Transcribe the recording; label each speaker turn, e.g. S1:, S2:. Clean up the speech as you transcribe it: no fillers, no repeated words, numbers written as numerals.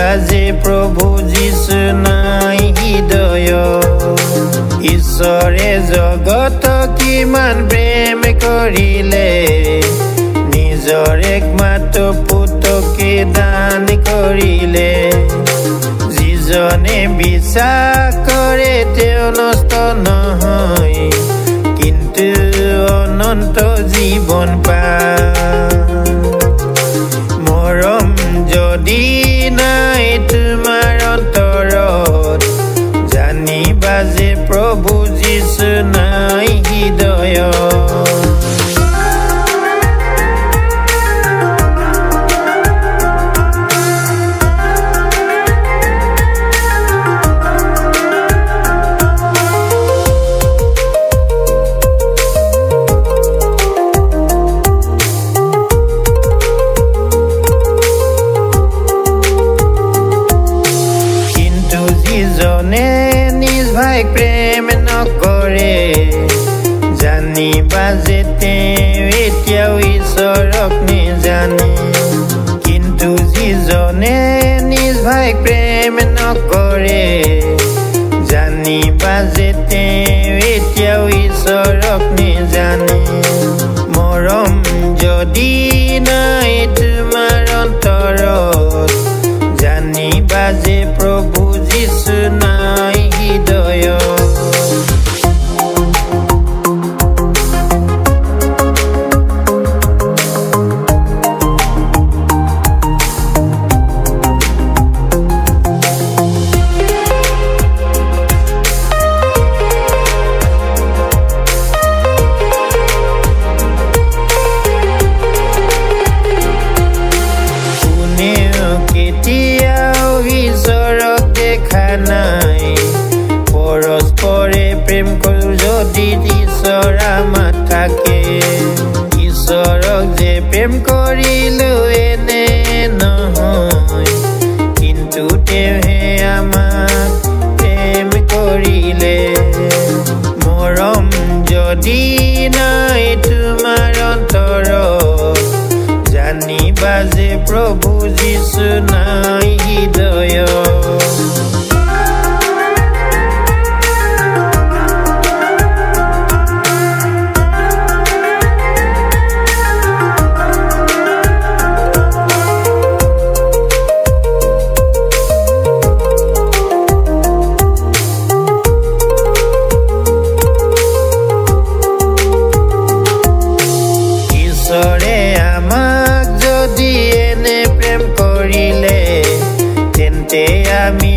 S1: বাজে প্ৰভু যীশু নাই হৃদয় ঈশ্বৰে জগত কিমান প্ৰেম কৰিলে নিজৰ একমাত্ৰ পুত্ৰকে দান কৰিলে যিজনে বিশ্বাস কৰে তেওঁ নষ্ট নহয় কিন্তু অনন্ত জীৱন পায় মৰম যদি নাই তোমাৰ অন্তৰত জানিবা যে প্ৰভু যীশু নাই হৃদয়ত নিজ ভাইক প্ৰেম নকৰে জানিবা যে তেওঁ এতিয়াও ঈশ্বৰক নেজানে কিন্তু যিজনে নিজ ভাইক প্ৰেম নকৰে জানিবা যে তেওঁ এতিয়াও ঈশ্বৰক নেজানে মৰম যদি নাই তোমাৰ অন্তৰত জানিবা যে প্ৰভু যীশু নাই হৃদয়ত ঈশ্বৰক দেখা নাই পৰস্পৰে প্ৰেম কৰো যদি ঈশ্বৰ আমাত থাকে ঈশ্বৰক যে প্ৰেম কৰিলো এনে নহয় কিন্তু তেওঁহে আমাক প্ৰেম কৰিলে মৰম যদি নাই তোমাৰ অন্তৰত জানিবা যে প্ৰভু যীশু নাই হৃদয়ত ঈশ্বৰে আমাক যদি এনে প্ৰেম কৰিলে তেন্তে আমি